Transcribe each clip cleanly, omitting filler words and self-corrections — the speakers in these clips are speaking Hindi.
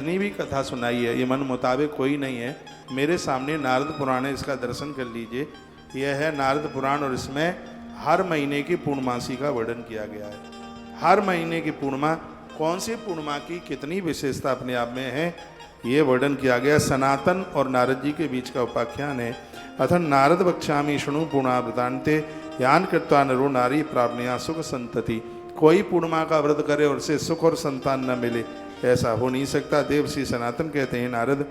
जितनी भी कथा सुनाई है ये मन मुताबिक कोई नहीं है। मेरे सामने नारद पुराण है, इसका दर्शन कर लीजिए। यह है नारद पुराण और इसमें हर महीने की पूर्णमासी का वर्णन किया गया है। हर महीने की पूर्णिमा, कौन सी पूर्णिमा की कितनी विशेषता अपने आप में है, ये वर्णन किया गया। सनातन और नारद जी के बीच का उपाख्यान है। अथ नारद वक्ष्यामि शृणु पूर्णावृतान्ते यान कृत्वा नरो नारी प्राप्नुयात् सुख संतति। कोई पूर्णिमा का व्रत करे और उसे सुख और संतान न मिले, ऐसा हो नहीं सकता। देव श्री सनातन कहते हैं, नारद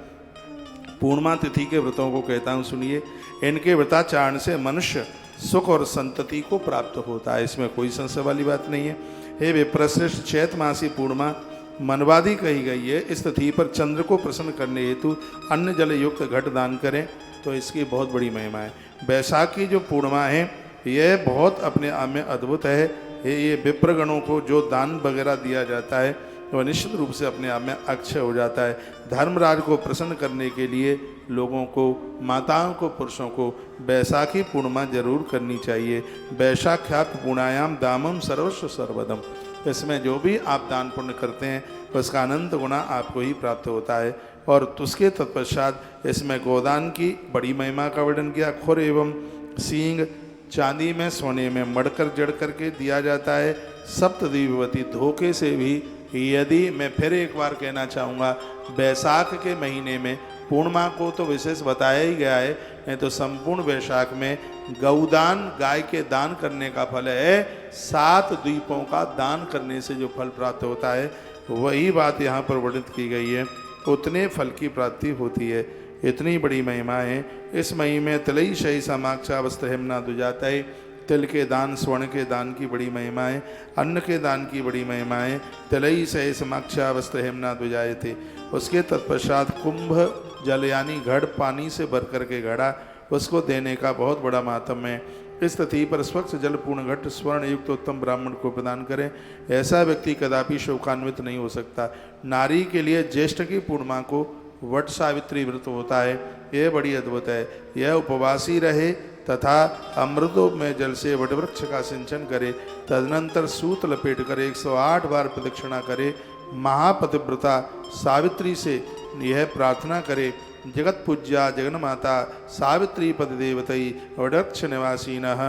पूर्णिमा तिथि के व्रतों को कहता हूँ, सुनिए। इनके व्रताचरण से मनुष्य सुख और संतति को प्राप्त होता है, इसमें कोई संशय वाली बात नहीं है। हे विप्रश्रेष्ठ, चैत मासी पूर्णिमा मनवादी कही गई है। इस तिथि पर चंद्र को प्रसन्न करने हेतु अन्न जल युक्त घट दान करें तो इसकी बहुत बड़ी महिमा है। वैशाख की जो पूर्णिमा है यह बहुत अपने आप में अद्भुत है। ये विप्रगणों को जो दान वगैरह दिया जाता है वह निश्चित रूप से अपने आप में अक्षय हो जाता है। धर्मराज को प्रसन्न करने के लिए लोगों को, माताओं को, पुरुषों को बैसाखी पूर्णिमा जरूर करनी चाहिए। वैशाख्यात पूर्णायाम दामम सर्वस्व सर्वदम। इसमें जो भी आप दान पुण्य करते हैं उसका अनंत गुना आपको ही प्राप्त होता है। और उसके तत्पश्चात इसमें गोदान की बड़ी महिमा का वर्णन किया। खुर एवं सींग चांदी में, सोने में मड़कर जड़ करके दिया जाता है। सप्तद्वीपवती धोखे से भी, यदि मैं फिर एक बार कहना चाहूँगा, बैसाख के महीने में पूर्णिमा को तो विशेष बताया ही गया है, नहीं तो संपूर्ण वैशाख में गौदान, गाय के दान करने का फल है। 7 द्वीपों का दान करने से जो फल प्राप्त होता है वही बात यहाँ पर वर्णित की गई है। उतने फल की प्राप्ति होती है, इतनी बड़ी महिमा है। इस महीने में तिलई शही समाक्षा वस्त्र हेमना दुजाता है। तिल के दान, स्वर्ण के दान की बड़ी महिमा है। अन्न के दान की बड़ी महिमा है। तिलई शही समाक्षा वस्त्र हेमना दुजाए थे। उसके तत्पश्चात कुंभ जल यानी घड़, पानी से भर करके घड़ा, उसको देने का बहुत बड़ा महात्म है। इस तिथि पर स्वच्छ जलपूर्ण घट स्वर्ण युक्त उत्तम ब्राह्मण को प्रदान करें, ऐसा व्यक्ति कदापि शोकान्वित नहीं हो सकता। नारी के लिए ज्येष्ठ की पूर्णिमा को वट सावित्री व्रत होता है, यह बड़ी अद्भुत है। यह उपवासी रहे तथा अमृतों में जल से वटवृक्ष का सिंचन करे, तदनंतर सूत लपेट कर 108 बार प्रदक्षिणा करे। महापतिव्रता सावित्री से यह प्रार्थना करे, जगत पूज्या जगन्माता सावित्री पद देवतई वटवृक्ष निवासीनः,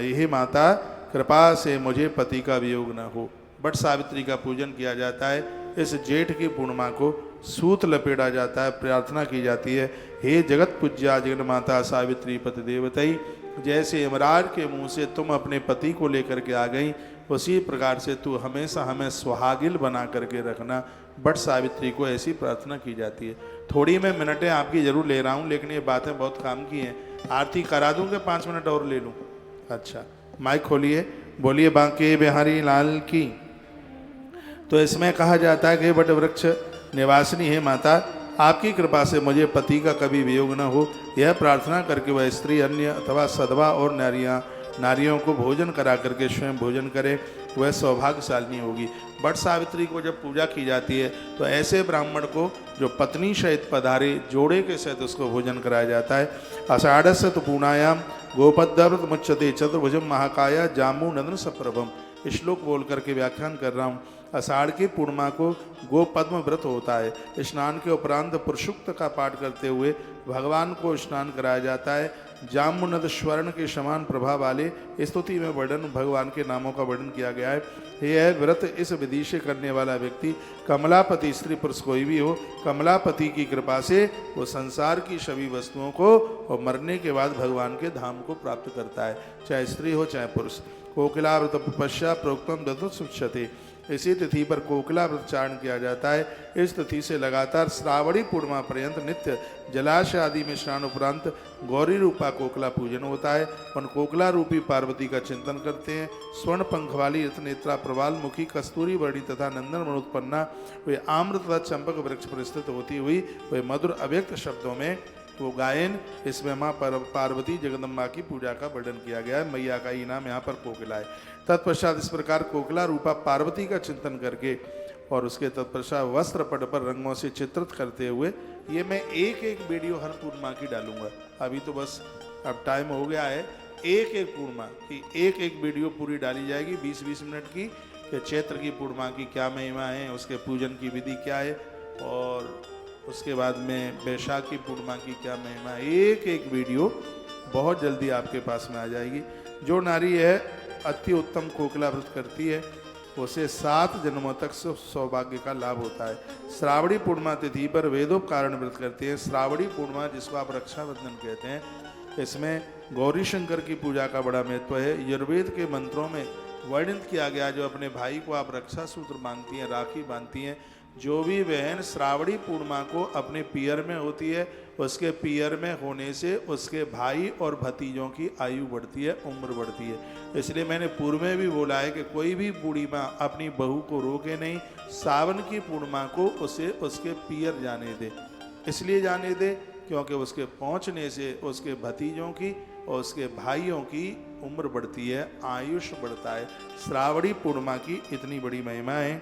यही माता कृपा से मुझे पति का वियोग न हो। बट सावित्री का पूजन किया जाता है। इस जेठ की पूर्णिमा को सूत लपेटा जाता है, प्रार्थना की जाती है, हे जगत पूज्या जगन्माता सावित्री पति देवतई, जैसे यमराज के मुंह से तुम अपने पति को लेकर के आ गई, उसी प्रकार से तू हमेशा हमें सुहागिल बना करके रखना। बट सावित्री को ऐसी प्रार्थना की जाती है। थोड़ी मैं मिनटें आपकी जरूर ले रहा हूँ, लेकिन ये बातें बहुत काम की हैं। आरती करा दूँ कि 5 मिनट और ले लूँ? अच्छा, माइक खोलिए, बोलिए बांके बिहारी लाल की। तो इसमें कहा जाता है कि वट वृक्ष निवासिनी है माता, आपकी कृपा से मुझे पति का कभी वियोग न हो। यह प्रार्थना करके वह स्त्री अन्य अथवा सधवा और नारियों को भोजन करा करके स्वयं भोजन करे, वह सौभाग्यशालिनी होगी। बट सावित्री को जब पूजा की जाती है तो ऐसे ब्राह्मण को जो पत्नी सहित पधारे, जोड़े के सहित उसको भोजन कराया जाता है। आषाढ़स्य तो पूर्णायाम गोपद्व्रत मुच्यते चतुर्भुजम महाकाया जामू नंदन सप्रभम। श्लोक बोल करके व्याख्यान कर रहा हूँ। आषाढ़ की पूर्णिमा को गोपद्म व्रत होता है। स्नान के उपरांत पुरुषुक्त का पाठ करते हुए भगवान को स्नान कराया जाता है। जामुनद स्वर्ण के समान प्रभा वाले स्तुति में वर्णन, भगवान के नामों का वर्णन किया गया है। यह व्रत इस विधि से करने वाला व्यक्ति कमलापति, स्त्री पुरुष कोई भी हो, कमलापति की कृपा से वो संसार की सभी वस्तुओं को और मरने के बाद भगवान के धाम को प्राप्त करता है, चाहे स्त्री हो चाहे पुरुष। कोकिला व्रत पश्चात प्रोक्तम दत्त सुक्षते। इसी तिथि पर कोकिला व्रत चारण किया जाता है। इस तिथि से लगातार श्रावणी पूर्णिमा पर्यंत नित्य जलाशय आदि में स्नान उपरांत गौरी रूपा कोकिला पूजन होता है। उन कोकिला रूपी पार्वती का चिंतन करते हैं। स्वर्ण पंख वाली रत्नेत्रा प्रवाल मुखी कस्तूरी वर्णी तथा नंदन मनोत्पन्ना वे आम्र तथा चंपक वृक्ष पर स्थित होती हुई वे मधुर अव्यक्त शब्दों में वो गायन, इसमें माँ पार्वती जगदम्बा की पूजा का वर्णन किया गया है। मैया का ही नाम यहाँ पर कोकिला है। तत्पश्चात इस प्रकार कोकिला रूपा पार्वती का चिंतन करके और उसके तत्पश्चात वस्त्र पट पर रंगों से चित्रित करते हुए, ये मैं एक एक वीडियो हर पूर्णिमा की डालूंगा। अभी तो बस अब टाइम हो गया है, एक एक पूर्णिमा की एक एक वीडियो पूरी डाली जाएगी 20-20 मिनट की, कि चैत्र की पूर्णिमा की क्या महिमा है, उसके पूजन की विधि क्या है, और उसके बाद में बैशाखी पूर्णिमा की क्या महिमा, एक एक वीडियो बहुत जल्दी आपके पास में आ जाएगी। जो नारी है अति उत्तम कोकिला व्रत करती है उसे 7 जन्मों तक सौभाग्य का लाभ होता है। श्रावणी पूर्णिमा तिथि पर वेदोपकारण व्रत करते हैं। श्रावणी पूर्णिमा जिसको आप रक्षाबंधन कहते हैं, इसमें गौरी शंकर की पूजा का बड़ा महत्व है। यजुर्वेद के मंत्रों में वर्णित किया गया, जो अपने भाई को आप रक्षा सूत्र बांधती हैं, राखी बांधती हैं, जो भी बहन श्रावणी पूर्णिमा को अपने पियर में होती है, उसके पियर में होने से उसके भाई और भतीजों की आयु बढ़ती है, उम्र बढ़ती है। इसलिए मैंने पूर्व में भी बोला है कि कोई भी बूढ़ी माँ अपनी बहू को रोके नहीं, सावन की पूर्णिमा को उसे उसके पियर जाने दे। इसलिए जाने दे क्योंकि उसके पहुँचने से उसके भतीजों की और उसके भाइयों की उम्र बढ़ती है, आयुष बढ़ता है। श्रावणी पूर्णिमा की इतनी बड़ी महिमा है।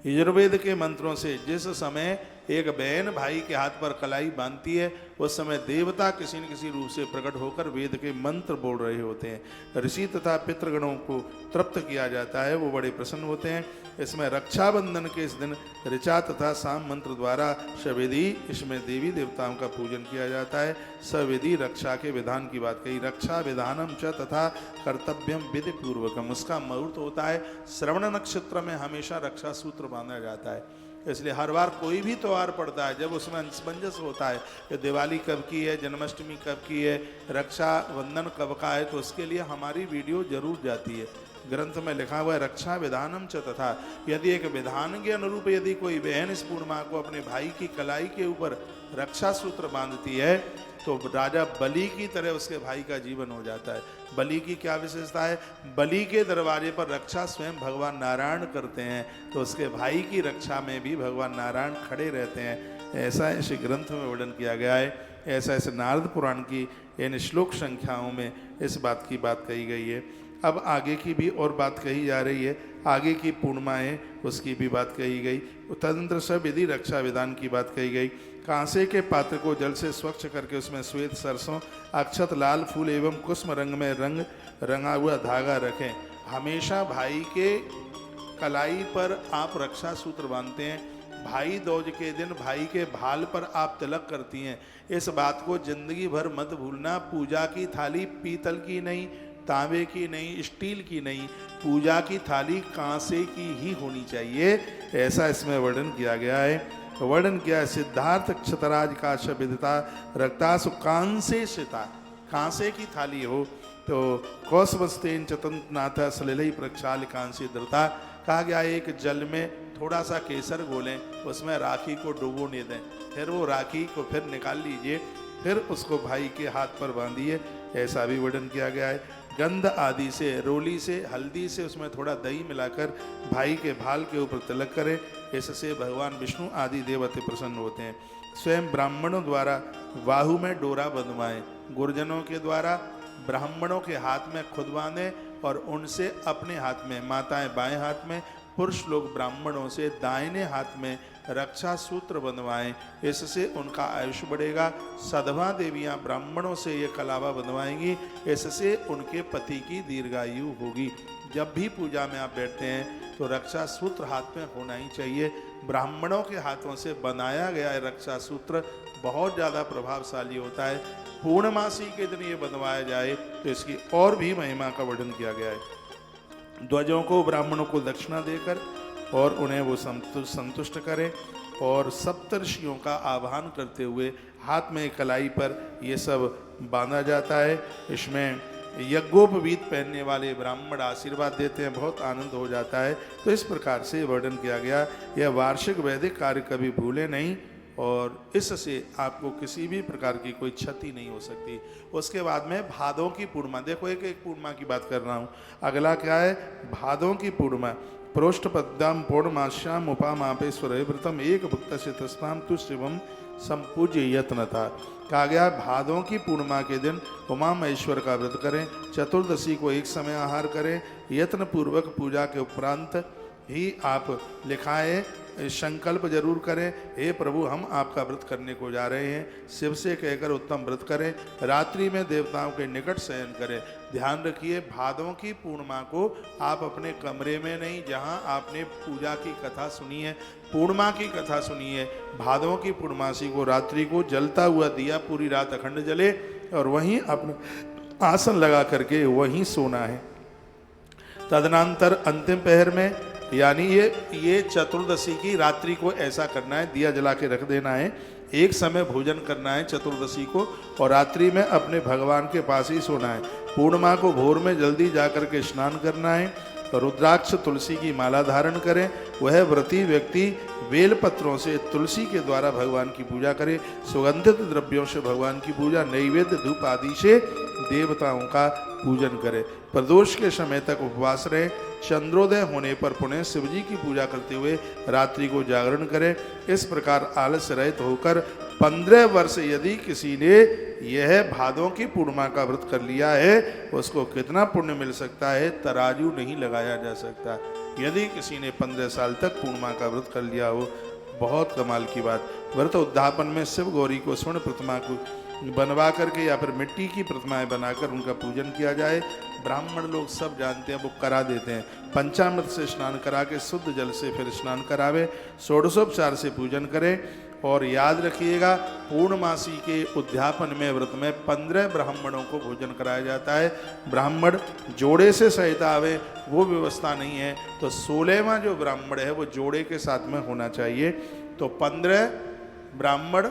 यजुर्वेद के मंत्रों से जिस समय एक बहन भाई के हाथ पर कलाई बांधती है, उस समय देवता किसी न किसी रूप से प्रकट होकर वेद के मंत्र बोल रहे होते हैं। ऋषि तथा पितृगणों को तृप्त किया जाता है, वो बड़े प्रसन्न होते हैं। इसमें रक्षाबंधन के इस दिन ऋचा तथा साम मंत्र द्वारा सविधि, इसमें देवी देवताओं का पूजन किया जाता है। सविधि रक्षा के विधान की बात कही। रक्षा विधानम च तथा कर्तव्यम विधि पूर्वकम, उसका मुहूर्त होता है श्रवण नक्षत्र में, हमेशा रक्षा सूत्र बांधा जाता है। इसलिए हर बार कोई भी त्यौहार पड़ता है, जब उसमें असमंजस होता है कि दिवाली कब की है, जन्माष्टमी कब की है, रक्षाबंधन कब का है, तो उसके लिए हमारी वीडियो जरूर जाती है। ग्रंथ में लिखा हुआ है रक्षा विधानम च तथा, यदि एक विधान के अनुरूप यदि कोई बहन इस पूर्णिमा को अपने भाई की कलाई के ऊपर रक्षा सूत्र बांधती है तो राजा बलि की तरह उसके भाई का जीवन हो जाता है। बलि की क्या विशेषता है? बलि के दरवाजे पर रक्षा स्वयं भगवान नारायण करते हैं, तो उसके भाई की रक्षा में भी भगवान नारायण खड़े रहते हैं। ऐसा इस ग्रंथ में वर्णन किया गया है। ऐसा इस नारद पुराण की इन श्लोक संख्याओं में इस बात की बात कही गई है। अब आगे की भी और बात कही जा रही है, आगे की पूर्णिमाएँ उसकी भी बात कही गई। तदंतर सब विधि रक्षा विधान की बात कही गई। कांसे के पात्र को जल से स्वच्छ करके उसमें श्वेत सरसों, अक्षत, लाल फूल एवं कुसुम रंग में रंगा हुआ धागा रखें। हमेशा भाई के कलाई पर आप रक्षा सूत्र बांधते हैं। भाई दूज के दिन भाई के भाल पर आप तिलक करती हैं। इस बात को जिंदगी भर मत भूलना। पूजा की थाली पीतल की नहीं, तांबे की नहीं, स्टील की नहीं, पूजा की थाली कांसे की ही होनी चाहिए। ऐसा इसमें वर्णन किया गया है। वर्णन किया है सिद्धार्थ क्षतराज का शब्दता रक्तासु कांसे सिता, कांसे की थाली हो तो कौशवस्तेन चतंतनाथ सलिल प्रक्षाल कांसे धृता। कहा गया एक जल में थोड़ा सा केसर घोलें, उसमें राखी को डुबोने दें, फिर वो राखी को फिर निकाल लीजिए, फिर उसको भाई के हाथ पर बांधिए। ऐसा भी वर्णन किया गया है। गंध आदि से, रोली से, हल्दी से उसमें थोड़ा दही मिलाकर भाई के भाल के ऊपर तिलक करें। इससे भगवान विष्णु आदि देवते प्रसन्न होते हैं। स्वयं ब्राह्मणों द्वारा बाहु में डोरा बंधवाएं, गुरुजनों के द्वारा ब्राह्मणों के हाथ में खुद बांधें और उनसे अपने हाथ में, माताएं बाएं हाथ में, पुरुष लोग ब्राह्मणों से दाहिने हाथ में रक्षा सूत्र बंधवाएं। इससे उनका आयुष बढ़ेगा। सधवा देवियां ब्राह्मणों से ये कलावा बंधवाएंगी, इससे उनके पति की दीर्घायु होगी। जब भी पूजा में आप बैठते हैं तो रक्षा सूत्र हाथ में होना ही चाहिए। ब्राह्मणों के हाथों से बनाया गया रक्षा सूत्र बहुत ज़्यादा प्रभावशाली होता है। पूर्णमासी के दिन ये बंधवाया जाए तो इसकी और भी महिमा का वर्णन किया गया है। ध्वजों को ब्राह्मणों को दक्षिणा देकर और उन्हें वो संतुष्ट करें और सप्तर्षियों का आह्वान करते हुए हाथ में कलाई पर ये सब बांधा जाता है। इसमें यज्ञोपवीत पहनने वाले ब्राह्मण आशीर्वाद देते हैं, बहुत आनंद हो जाता है। तो इस प्रकार से वर्णन किया गया। यह वार्षिक वैदिक कार्य कभी भूले नहीं और इससे आपको किसी भी प्रकार की कोई क्षति नहीं हो सकती। उसके बाद में भादों की पूर्णिमा, देखो एक एक पूर्णिमा की बात कर रहा हूँ। अगला क्या है? भादों की पूर्णिमा। प्रोष्ठपद्याम पूर्णमाश्याम उपामापेश्वर व्रतम एक भुक्त से तस्नाम तु शिवम संपूज्य यत्न था। कहा गया भादों की पूर्णिमा के दिन उमा महेश्वर का व्रत करें। चतुर्दशी को एक समय आहार करें। यत्न पूर्वक पूजा के उपरांत ही आप लिखाए संकल्प जरूर करें, हे प्रभु हम आपका व्रत करने को जा रहे हैं। शिव से कहकर उत्तम व्रत करें। रात्रि में देवताओं के निकट शयन करें। ध्यान रखिए भादों की पूर्णिमा को आप अपने कमरे में नहीं, जहां आपने पूजा की कथा सुनी है पूर्णिमा की कथा सुनिए। भादों की पूर्णमासी को रात्रि को जलता हुआ दिया पूरी रात अखंड जले और वहीं अपना आसन लगा करके वहीं सोना है। तदनंतर अंतिम पहर में यानी ये चतुर्दशी की रात्रि को ऐसा करना है, दिया जला के रख देना है। एक समय भोजन करना है चतुर्दशी को और रात्रि में अपने भगवान के पास ही सोना है। पूर्णिमा को भोर में जल्दी जाकर के स्नान करना है। रुद्राक्ष तुलसी की माला धारण करें। वह व्रती व्यक्ति बेलपत्रों से तुलसी के द्वारा भगवान की पूजा करे। सुगंधित द्रव्यों से भगवान की पूजा, नैवेद्य धूप आदि से देवताओं का पूजन करे। प्रदोष के समय तक उपवास रहे। चंद्रोदय होने पर पुनः शिवजी की पूजा करते हुए रात्रि को जागरण करें। इस प्रकार आलस्य रहित होकर 15 वर्ष यदि किसी ने यह भादों की पूर्णिमा का व्रत कर लिया है, उसको कितना पुण्य मिल सकता है तराजू नहीं लगाया जा सकता। यदि किसी ने 15 साल तक पूर्णिमा का व्रत कर लिया हो, बहुत कमाल की बात। व्रत उद्यापन में शिव गौरी को स्वर्ण प्रतिमा को बनवा करके या फिर मिट्टी की प्रतिमाएं बनाकर उनका पूजन किया जाए। ब्राह्मण लोग सब जानते हैं, वो करा देते हैं। पंचामृत से स्नान करा के शुद्ध जल से फिर स्नान करावे। षोडशोपचार से पूजन करें। और याद रखिएगा, पूर्णमासी के उद्यापन में व्रत में 15 ब्राह्मणों को भोजन कराया जाता है। ब्राह्मण जोड़े से सहित आवे वो व्यवस्था नहीं है, तो 16वां जो ब्राह्मण है वो जोड़े के साथ में होना चाहिए। तो 15 ब्राह्मण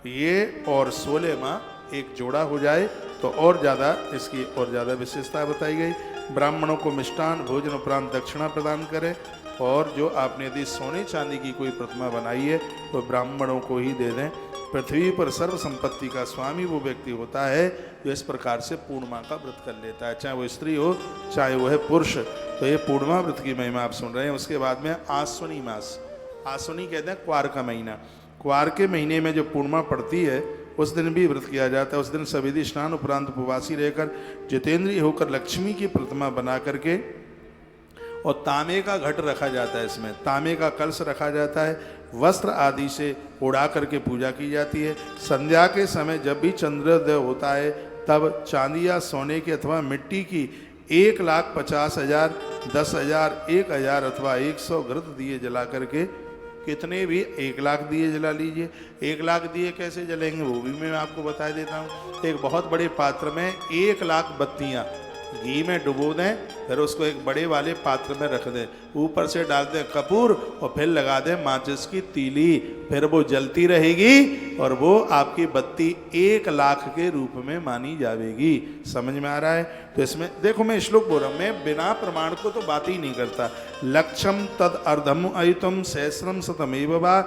ये और 16वां एक जोड़ा हो जाए तो और ज़्यादा इसकी और ज़्यादा विशेषता बताई गई। ब्राह्मणों को मिष्टान भोजन उपरांत दक्षिणा प्रदान करें। और जो आपने यदि सोने चांदी की कोई प्रतिमा बनाई है तो ब्राह्मणों को ही दे दें। पृथ्वी पर सर्व संपत्ति का स्वामी वो व्यक्ति होता है जो इस प्रकार से पूर्णिमा का व्रत कर लेता है, चाहे वो स्त्री हो चाहे वो है पुरुष। तो ये पूर्णिमा व्रत की महिमा आप सुन रहे हैं। उसके बाद में आश्वनी मास, आश्वनी कहते हैं क्वार का महीना। क्वार के महीने में जो पूर्णिमा पड़ती है उस दिन भी व्रत किया जाता है। उस दिन सविधि स्नान उपरांत उपवासी रहकर जितेंद्रिय होकर लक्ष्मी की प्रतिमा बना करके और तांबे का घट रखा जाता है, इसमें तांबे का कलश रखा जाता है, वस्त्र आदि से उड़ा करके पूजा की जाती है। संध्या के समय जब भी चंद्रोदय होता है तब चांदी या सोने की अथवा मिट्टी की 1,50,000, 10,000, 1,000 अथवा 100 घृत दिए जला करके, कितने भी 1 लाख दिए जला लीजिए। 1 लाख दिए कैसे जलेंगे वो भी मैं आपको बता देता हूँ। एक बहुत बड़े पात्र में 1 लाख बत्तियाँ घी में डुबो दें, फिर उसको एक बड़े वाले पात्र में रख दें, ऊपर से डाल दें कपूर और फिर लगा दें माचिस की तीली, फिर वो जलती रहेगी और वो आपकी बत्ती 1 लाख के रूप में मानी जाएगी। समझ में आ रहा है? तो इसमें देखो, मैं श्लोक बोल रहा हूँ, मैं बिना प्रमाण को तो बात ही नहीं करता। लक्षम तद अर्धम अयुतम सहस्रम शतमेव वा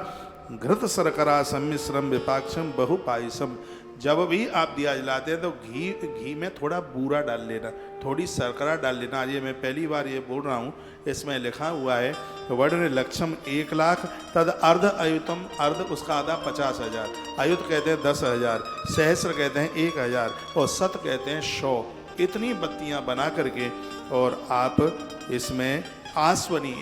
घृत शर्करा सम्मिश्रम विपाक्षम बहुपायसम। जब भी आप दिया जलाते हैं तो घी में थोड़ा बूरा डाल लेना, थोड़ी शर्करा डाल लेना। आज ये मैं पहली बार ये बोल रहा हूँ, इसमें लिखा हुआ है वर्ण लक्षम 1 लाख, तद अर्ध अयुतम, अर्ध उसका आधा 50,000, अयुत कहते हैं 10,000, सहस्र कहते हैं 1,000 और शत कहते हैं 100। इतनी बत्तियाँ बना करके और आप इसमें आश्वनी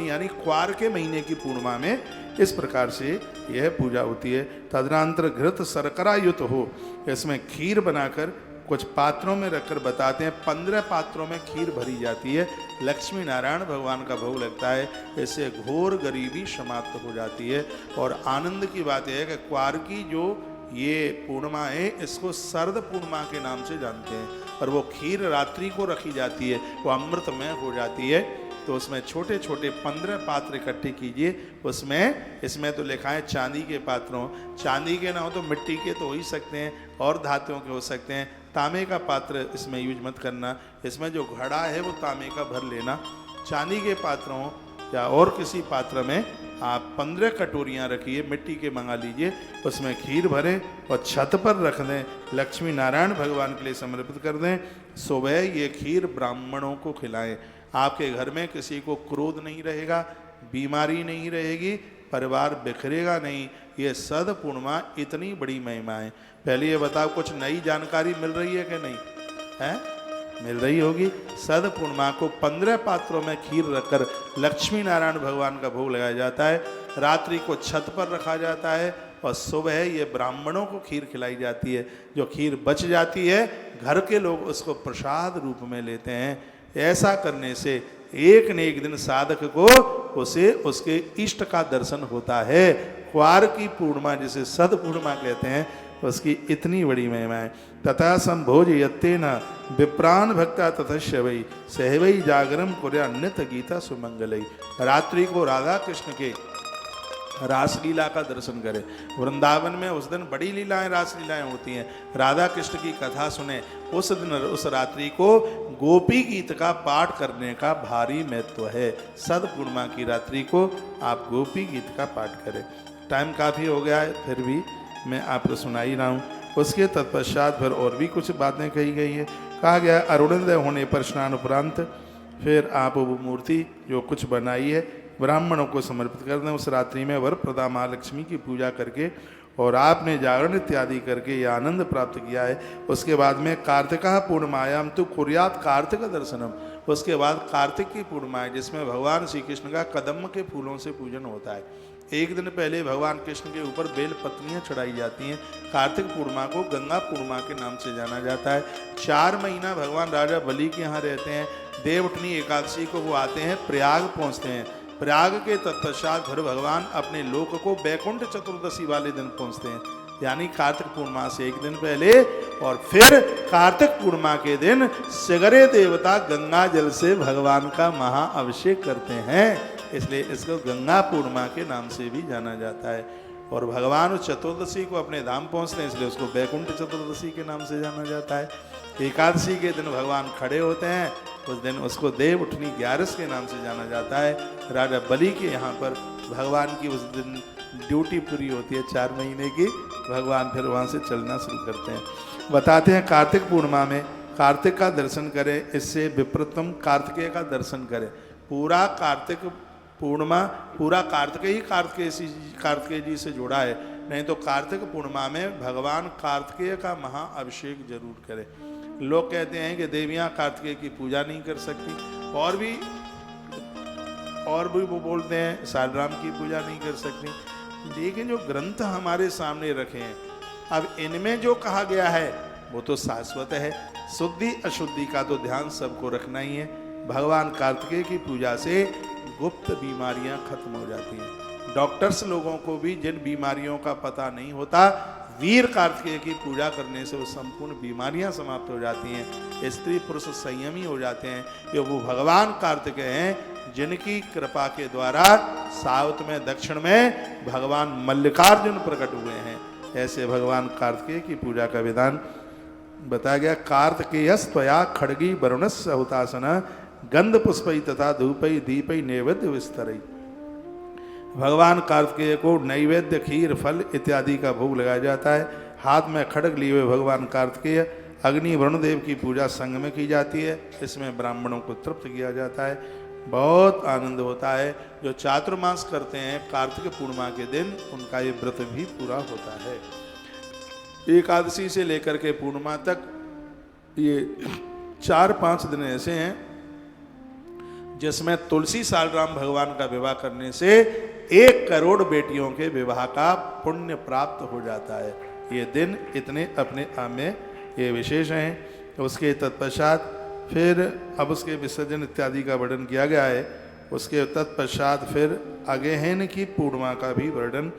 यानी क्वार के महीने की पूर्णिमा में इस प्रकार से यह पूजा होती है। तदनंतर घृत शर्करा युक्त हो, इसमें खीर बनाकर कुछ पात्रों में रखकर बताते हैं 15 पात्रों में खीर भरी जाती है। लक्ष्मी नारायण भगवान का भोग लगता है। इससे घोर गरीबी समाप्त हो जाती है। और आनंद की बात यह है कि क्वार की जो ये पूर्णिमा है इसको शरद पूर्णिमा के नाम से जानते हैं। और वो खीर रात्रि को रखी जाती है, वो अमृतमय हो जाती है। तो उसमें छोटे छोटे 15 पात्र इकट्ठे कीजिए। उसमें इसमें तो लिखा है चांदी के पात्रों, चांदी के ना हो तो मिट्टी के तो हो ही सकते हैं और धातुओं के हो सकते हैं। तांबे का पात्र इसमें यूज मत करना। इसमें जो घड़ा है वो तांबे का भर लेना। चांदी के पात्रों या और किसी पात्र में आप 15 कटोरियाँ रखिए, मिट्टी के मंगा लीजिए, उसमें खीर भरें और छत पर रख दें, लक्ष्मी नारायण भगवान के लिए समर्पित कर दें। सुबह ये खीर ब्राह्मणों को खिलाएं। आपके घर में किसी को क्रोध नहीं रहेगा, बीमारी नहीं रहेगी, परिवार बिखरेगा नहीं। ये सद पूर्णिमा इतनी बड़ी महिमा है। पहले ये बताओ, कुछ नई जानकारी मिल रही है कि नहीं है? मिल रही होगी। सद पूर्णिमा को 15 पात्रों में खीर रखकर लक्ष्मी नारायण भगवान का भोग लगाया जाता है। रात्रि को छत पर रखा जाता है और सुबह ये ब्राह्मणों को खीर खिलाई जाती है। जो खीर बच जाती है घर के लोग उसको प्रसाद रूप में लेते हैं। ऐसा करने से एक न एक दिन साधक को उसे उसके इष्ट का दर्शन होता है। क्वार की पूर्णिमा जिसे सद पूर्णिमा कहते हैं, उसकी इतनी बड़ी महिमा है। तथा संभोज यत्ते न विप्राण भक्ता तथा शवई सहवई जागरम कुर्या अन्यत गीता सुमंगलई। रात्रि को राधा कृष्ण के रासलीला का दर्शन करें। वृंदावन में उस दिन बड़ी लीलाएं, रासलीलाएं होती हैं। राधा कृष्ण की कथा सुने। उस दिन, उस रात्रि को गोपी गीत का पाठ करने का भारी महत्व है। सद पूर्णिमा की रात्रि को आप गोपी गीत का पाठ करें। टाइम काफ़ी हो गया है, फिर भी मैं आपको सुना ही रहा हूँ। उसके तत्पश्चात फिर और भी कुछ बातें कही गई है। कहा गया अरुणोदय होने पर स्नान उपरांत फिर आप वो मूर्ति जो कुछ बनाई है ब्राह्मणों को समर्पित कर दें। उस रात्रि में वरप्रदा महालक्ष्मी की पूजा करके और आपने जागरण इत्यादि करके यह आनंद प्राप्त किया है। उसके बाद में कार्तिका पूर्णिमायाम तो कुर्यात कार्तिक दर्शनम। उसके बाद कार्तिक की पूर्णिमा है जिसमें भगवान श्री कृष्ण का कदम के फूलों से पूजन होता है। एक दिन पहले भगवान कृष्ण के ऊपर बेल पत्नियां चढ़ाई जाती हैं। कार्तिक पूर्णिमा को गंगा पूर्णिमा के नाम से जाना जाता है। 4 महीना भगवान राजा बलि के यहाँ रहते हैं। देवउठनी एकादशी को वो आते हैं, प्रयाग पहुँचते हैं। प्रयाग के तत्पश्चात फिर भगवान अपने लोक को बैकुंठ चतुर्दशी वाले दिन पहुँचते हैं, यानी कार्तिक पूर्णिमा से एक दिन पहले। और फिर कार्तिक पूर्णिमा के दिन सगरे देवता गंगा जल से भगवान का महाअभिषेक करते हैं, इसलिए इसको गंगा पूर्णिमा के नाम से भी जाना जाता है। और भगवान उस चतुर्दशी को अपने धाम पहुंचते हैं, इसलिए उसको बैकुंठ चतुर्दशी के नाम से जाना जाता है। एकादशी के दिन भगवान खड़े होते हैं, उस दिन उसको देव उठनी 11 के नाम से जाना जाता है। राजा बलि के यहाँ पर भगवान की उस दिन ड्यूटी पूरी होती है 4 महीने की। भगवान फिर वहाँ से चलना शुरू करते हैं। बताते हैं कार्तिक पूर्णिमा में कार्तिक का दर्शन करें, इससे विप्रतम कार्तिकेय का दर्शन करें। पूरा कार्तिक पूर्णिमा पूरा कार्तिकेय जी से जुड़ा है, नहीं तो कार्तिक पूर्णिमा में भगवान कार्तिकेय का महाअभिषेक जरूर करें। लोग कहते हैं कि देवियां कार्तिकेय की पूजा नहीं कर सकती, और भी वो बोलते हैं सालराम की पूजा नहीं कर सकती। लेकिन जो ग्रंथ हमारे सामने रखे हैं, अब इनमें जो कहा गया है वो तो शाश्वत है। शुद्धि अशुद्धि का तो ध्यान सबको रखना ही है। भगवान कार्तिकेय की पूजा से गुप्त बीमारियां खत्म हो जाती हैं। डॉक्टर्स लोगों को भी जिन बीमारियों का पता नहीं होता, वीर कार्तिकेय की पूजा करने से वो संपूर्ण बीमारियां समाप्त हो जाती हैं। स्त्री पुरुष संयमी हो जाते हैं। ये वो भगवान कार्तिकेय हैं जिनकी कृपा के द्वारा साउथ में दक्षिण में भगवान मल्लिकार्जुन प्रकट हुए हैं। ऐसे भगवान कार्तिकेय की पूजा का विधान बताया गया। कार्तिकेयस्त्वया खड्गी वरुणस्य हुतासन गंध पुष्पई तथा धूपई दीपई नैवेद्य विस्तरई। भगवान कार्तिकेय को नैवेद्य खीर फल इत्यादि का भोग लगाया जाता है। हाथ में खड्ग लिए हुए भगवान कार्तिकेय अग्नि वरुणदेव की पूजा संग में की जाती है। इसमें ब्राह्मणों को तृप्त किया जाता है, बहुत आनंद होता है। जो चातुर्मास करते हैं कार्तिक पूर्णिमा के दिन, उनका ये व्रत भी पूरा होता है। एकादशी से लेकर के पूर्णिमा तक ये 4-5 दिन ऐसे हैं जिसमें तुलसी सालराम भगवान का विवाह करने से 1 करोड़ बेटियों के विवाह का पुण्य प्राप्त हो जाता है। ये दिन इतने अपने आप में ये विशेष हैं। उसके तत्पश्चात फिर अब उसके विसर्जन इत्यादि का वर्णन किया गया है। उसके तत्पश्चात फिर अगेहन की पूर्णिमा का भी वर्णन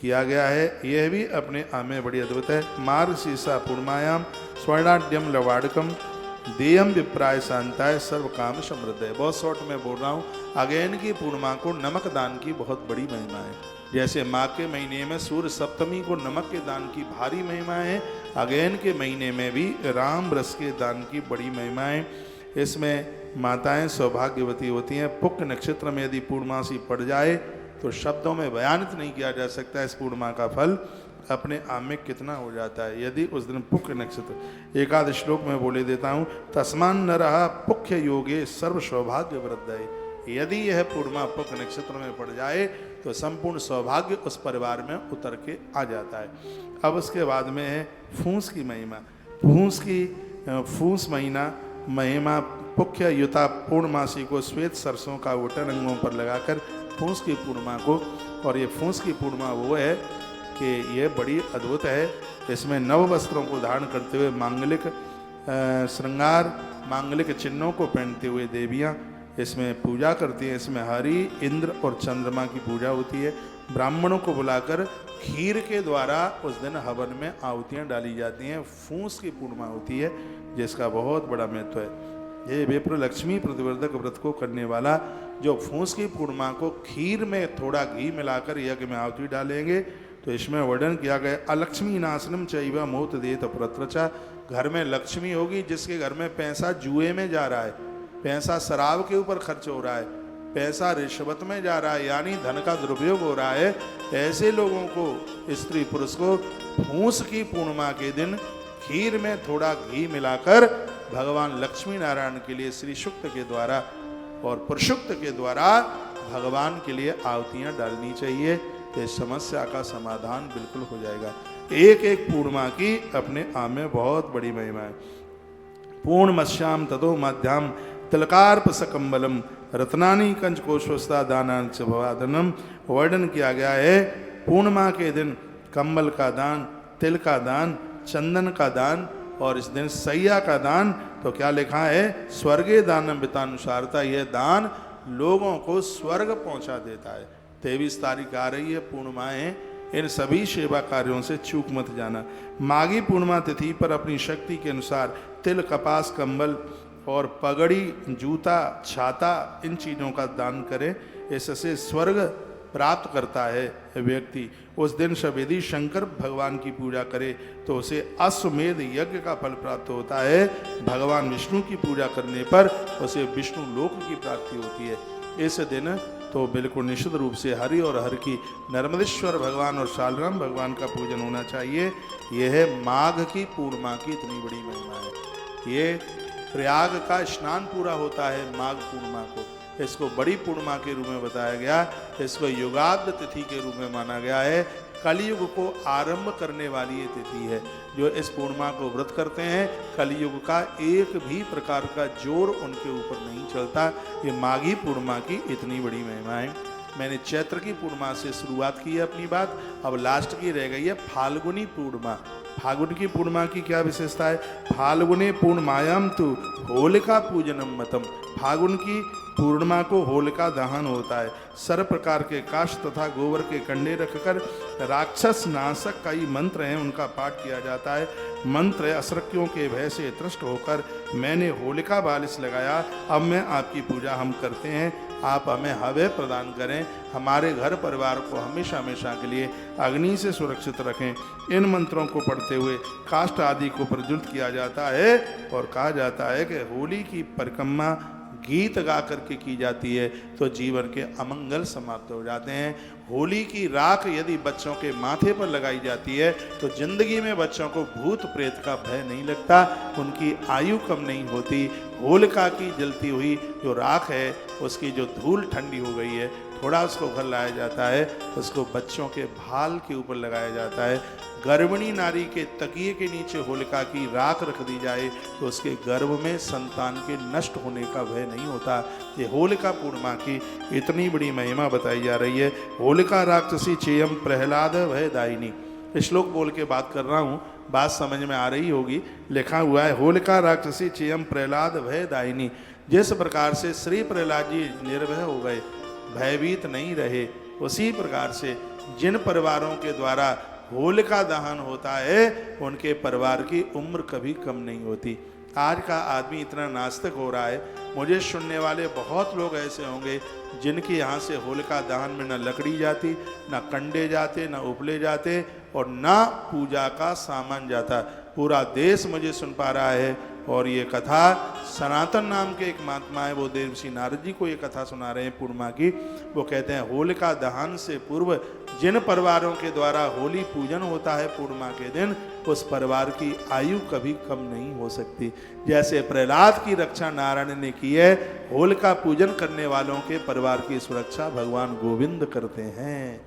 किया गया है। यह भी अपने आप में बड़ी अद्भुत है। मार्ग शीर्षा पूर्णिमायाम स्वर्णाढ्यम लवाड़कम देयम विप्राय शांताय सर्व काम समृद्ध है। बहुत शॉर्ट में बोल रहा हूँ। अगेन की पूर्णिमा को नमक दान की बहुत बड़ी महिमा है। जैसे माघ के महीने में सूर्य सप्तमी को नमक के दान की भारी महिमा है, अगेन के महीने में भी राम रस के दान की बड़ी महिमा है। इसमें माताएं सौभाग्यवती होती हैं। पुण्य नक्षत्र में यदि पूर्णमासी पड़ जाए तो शब्दों में बयानित नहीं किया जा सकता। इस पूर्णिमा का फल अपने आप में कितना हो जाता है। यदि उस दिन पुण्य नक्षत्र, एकादश श्लोक में बोले देता हूँ, तस्मान न रहा पुख्य योगे सर्व सौभाग्य वृद्धि। यदि यह पूर्णिमा पुण्य नक्षत्र में पड़ जाए तो संपूर्ण सौभाग्य उस परिवार में उतर के आ जाता है। अब उसके बाद में है फूस की महिमा। फूस महीना महिमा पुख्य युता पूर्णमासी को श्वेत सरसों का उटन अंगों पर लगाकर फूस की पूर्णिमा को, और ये फूस की पूर्णिमा वो है कि ये बड़ी अद्भुत है। इसमें नव वस्त्रों को धारण करते हुए मांगलिक श्रृंगार, मांगलिक चिन्हों को पहनते हुए देवियाँ इसमें पूजा करती हैं। इसमें हरि, इंद्र और चंद्रमा की पूजा होती है। ब्राह्मणों को बुलाकर खीर के द्वारा उस दिन हवन में आहुतियाँ डाली जाती हैं। फूस की पूर्णिमा होती है जिसका बहुत बड़ा महत्व है। ये विप्र लक्ष्मी प्रतिवर्धक व्रत को करने वाला जो फूस की पूर्णिमा को खीर में थोड़ा घी मिलाकर यज्ञ में आहुति डालेंगे, तो इसमें वर्णन किया गया अलक्ष्मी नाशनम चैव मोत देत प्रत्रचा। घर में लक्ष्मी होगी, जिसके घर में पैसा जुए में जा रहा है, पैसा शराब के ऊपर खर्च हो रहा है, पैसा रिश्वत में जा रहा है, यानी धन का दुरुपयोग हो रहा है, ऐसे लोगों को, स्त्री पुरुष को फूस की पूर्णिमा के दिन खीर में थोड़ा घी मिलाकर भगवान लक्ष्मी नारायण के लिए श्री सूक्त के द्वारा और प्रसूक्त के द्वारा भगवान के लिए आहुतियाँ डालनी चाहिए। तो समस्या का समाधान बिल्कुल हो जाएगा। एक एक पूर्णिमा की अपने आप में बहुत बड़ी महिमा है। पूर्णमस्याम ततो मध्याम तिलकार्प सकम्बलम रत्नानी कंचकोशवस्ता दानांच भवादनम। वर्णन किया गया है पूर्णिमा के दिन कंबल का दान, तिल का दान, चंदन का दान और इस दिन सैया का दान। तो क्या लिखा है, स्वर्गे दानम वित्तानुसारता। यह दान लोगों को स्वर्ग पहुंचा देता है। 23 तारीख आ रही है, पूर्णिमाएं, इन सभी सेवा कार्यों से चूक मत जाना। माघी पूर्णिमा तिथि पर अपनी शक्ति के अनुसार तिल, कपास, कंबल और पगड़ी, जूता, छाता, इन चीज़ों का दान करें। इससे स्वर्ग प्राप्त करता है व्यक्ति। उस दिन यदि शंकर भगवान की पूजा करे तो उसे अश्वमेध यज्ञ का फल प्राप्त होता है। भगवान विष्णु की पूजा करने पर उसे विष्णु लोक की प्राप्ति होती है। इस दिन तो बिल्कुल निश्चित रूप से हरि और हर की नर्मदेश्वर भगवान और शालराम भगवान का पूजन होना चाहिए। यह है माघ की पूर्णिमा की इतनी बड़ी महिमा है। ये प्रयाग का स्नान पूरा होता है माघ पूर्णिमा को। इसको बड़ी पूर्णिमा के रूप में बताया गया। इसको युगाद्ध तिथि के रूप में माना गया है। कलयुग को आरंभ करने वाली ये तिथि है। जो इस पूर्णिमा को व्रत करते हैं, कलयुग का एक भी प्रकार का जोर उनके ऊपर नहीं चलता। ये माघी पूर्णिमा की इतनी बड़ी महिमा है। मैंने चैत्र की पूर्णिमा से शुरुआत की है अपनी बात, अब लास्ट की रह गई है फाल्गुनी पूर्णिमा। फाल्गुन की पूर्णिमा की क्या विशेषता है? फाल्गुने पूर्णिमायाम तु होलिका पूजनम मतम। फाल्गुन की पूर्णिमा को होलिका दहन होता है। सर्व प्रकार के काष्ठ तथा गोबर के कंडे रखकर राक्षस नाशक कई मंत्र हैं, उनका पाठ किया जाता है। मंत्र असुरक्यों के भय से त्रस्त होकर मैंने होलिका बालिश लगाया, अब मैं आपकी पूजा हम करते हैं, आप हमें हव्य प्रदान करें, हमारे घर परिवार को हमेशा हमेशा के लिए अग्नि से सुरक्षित रखें। इन मंत्रों को पढ़ते हुए काष्ठ आदि को प्रज्वलित किया जाता है और कहा जाता है कि होली की परिक्रमा गीत गा करके की जाती है तो जीवन के अमंगल समाप्त हो जाते हैं। होली की राख यदि बच्चों के माथे पर लगाई जाती है तो जिंदगी में बच्चों को भूत प्रेत का भय नहीं लगता, उनकी आयु कम नहीं होती। होलिका की जलती हुई जो राख है, उसकी जो धूल ठंडी हो गई है, थोड़ा उसको घर लाया जाता है, उसको बच्चों के भाल के ऊपर लगाया जाता है। गर्भिणी नारी के तकिए के नीचे होलिका की राख रख दी जाए तो उसके गर्भ में संतान के नष्ट होने का भय नहीं होता। ये होलिका पूर्णिमा की इतनी बड़ी महिमा बताई जा रही है। होलिका राक्षसी चेयम प्रहलाद भय दायिनी। श्लोक बोल के बात कर रहा हूँ, बात समझ में आ रही होगी। लिखा हुआ है होलिका राक्षसी चेयम प्रहलाद भय दायिनी। जिस प्रकार से श्री प्रहलाद जी निर्भय हो गए, भयभीत नहीं रहे, उसी प्रकार से जिन परिवारों के द्वारा होलिका दहन होता है उनके परिवार की उम्र कभी कम नहीं होती। आज का आदमी इतना नास्तिक हो रहा है, मुझे सुनने वाले बहुत लोग ऐसे होंगे जिनके यहाँ से होलिका दहन में न लकड़ी जाती, न कंडे जाते, न उपले जाते और न पूजा का सामान जाता। पूरा देश मुझे सुन पा रहा है और ये कथा सनातन नाम के एक महात्मा है, वो देवर्षि नारद जी को ये कथा सुना रहे हैं पूर्णिमा की। वो कहते हैं होलिका दहन से पूर्व जिन परिवारों के द्वारा होली पूजन होता है पूर्णिमा के दिन, उस परिवार की आयु कभी कम नहीं हो सकती। जैसे प्रहलाद की रक्षा नारायण ने की है, होलिका पूजन करने वालों के परिवार की सुरक्षा भगवान गोविंद करते हैं।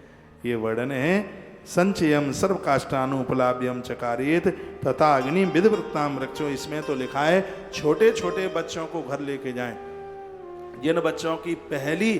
ये वर्णन है संचयम सर्व काष्ठानुपलाभ्यम चकारेत तथा अग्नि विधवृत्ताम रक्षो। इसमें तो लिखा है छोटे छोटे बच्चों को घर लेके जाएं। जिन बच्चों की पहली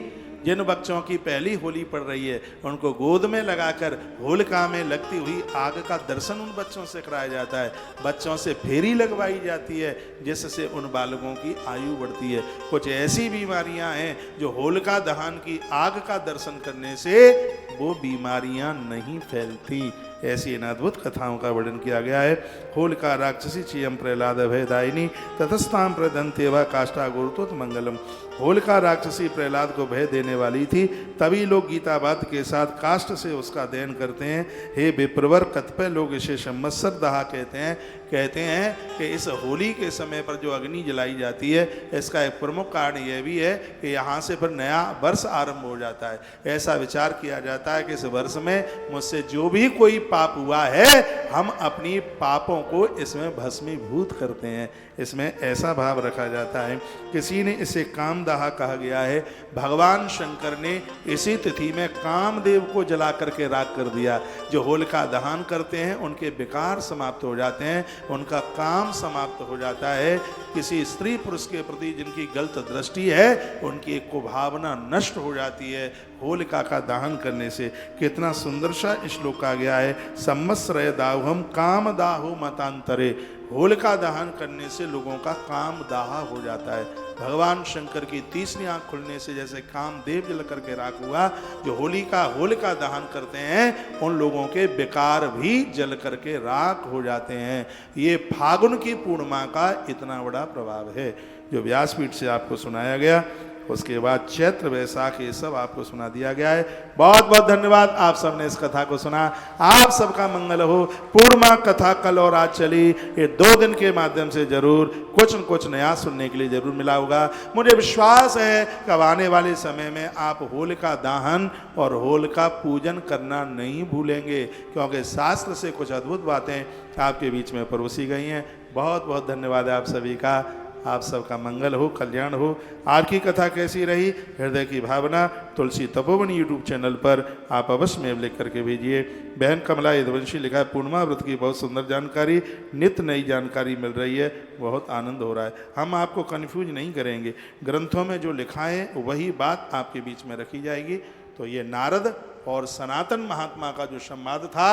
जिन बच्चों की पहली होली पड़ रही है उनको गोद में लगाकर होलिका में लगती हुई आग का दर्शन उन बच्चों से कराया जाता है। बच्चों से फेरी लगवाई जाती है जिससे उन बालकों की आयु बढ़ती है। कुछ ऐसी बीमारियां हैं जो होलिका दहन की आग का दर्शन करने से वो बीमारियां नहीं फैलती। ऐसी इन अद्भुत कथाओं का वर्णन किया गया है। होलिका राक्षसी चियम प्रहलाद भयदायिनी ततस्ताम प्रदंतेवा काष्ठा गुरुतोत मंगलम। होलिका राक्षसी प्रहलाद को भय देने वाली थी, तभी लोग गीतावाद के साथ काष्ठ से उसका दहन करते हैं। हे विप्रवर, कतिपय लोग इसे संवत्सर दहा कहते हैं कि इस होली के समय पर जो अग्नि जलाई जाती है इसका एक प्रमुख कारण यह भी है कि यहाँ से फिर नया वर्ष आरंभ हो जाता है। ऐसा विचार किया जाता है कि इस वर्ष में मुझसे जो भी कोई पाप हुआ है हम अपनी पापों को इसमें भस्मीभूत करते हैं। इसमें ऐसा भाव रखा जाता है। किसी ने इसे कामदाह कहा गया है। भगवान शंकर ने इसी तिथि में कामदेव को जला करके राख कर दिया। जो होलिका दहन करते हैं उनके विकार समाप्त हो जाते हैं, उनका काम समाप्त हो जाता है। किसी स्त्री पुरुष के प्रति जिनकी गलत दृष्टि है उनकी एक कुभावना नष्ट हो जाती है होलिका का दहन करने से। कितना सुंदर सा श्लोक आ गया है। संवत्सरय दाहुम काम दाहु मतांतरे। होलिका दहन करने से लोगों का काम दाह हो जाता है। भगवान शंकर की तीसरी आंख खुलने से जैसे कामदेव जल करके राख हुआ, जो होलिका दहन करते हैं उन लोगों के विकार भी जल करके राख हो जाते हैं। ये फागुन की पूर्णिमा का इतना बड़ा प्रभाव है जो व्यासपीठ से आपको सुनाया गया। उसके बाद चैत्र वैसाख ये सब आपको सुना दिया गया है। बहुत बहुत धन्यवाद, आप सबने इस कथा को सुना। आप सबका मंगल हो। पूर्णिमा कथा कल और आज चली, ये 2 दिन के माध्यम से जरूर कुछ न कुछ नया सुनने के लिए जरूर मिला होगा। मुझे विश्वास है कि आने वाले समय में आप होलिका दहन और होलिका पूजन करना नहीं भूलेंगे, क्योंकि शास्त्र से कुछ अद्भुत बातें आपके बीच में परोसी गई हैं। बहुत बहुत धन्यवाद आप सभी का। आप सबका मंगल हो, कल्याण हो। आज की कथा कैसी रही, हृदय की भावना तुलसी तपोवन यूट्यूब चैनल पर आप अवश्य में लिख करके भेजिए। बहन कमला यदुवंशी लिखा है, पूर्णिमा व्रत की बहुत सुंदर जानकारी, नित्य नई जानकारी मिल रही है, बहुत आनंद हो रहा है। हम आपको कन्फ्यूज नहीं करेंगे, ग्रंथों में जो लिखा है वही बात आपके बीच में रखी जाएगी। तो ये नारद और सनातन महात्मा का जो संवाद था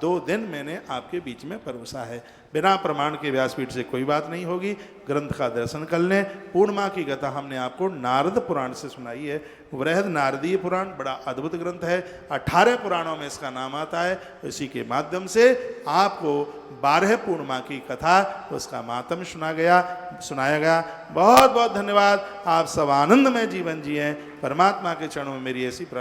2 दिन मैंने आपके बीच में परोसा है। बिना प्रमाण के व्यासपीठ से कोई बात नहीं होगी। ग्रंथ का दर्शन कर लें। पूर्णिमा की कथा हमने आपको नारद पुराण से सुनाई है। वृहद नारदीय पुराण बड़ा अद्भुत ग्रंथ है, 18 पुराणों में इसका नाम आता है। इसी के माध्यम से आपको 12 पूर्णिमा की कथा उसका मातम सुनाया गया। बहुत बहुत धन्यवाद। आप सब आनंद में जीवन जिए। परमात्मा के चरणों में मेरी ऐसी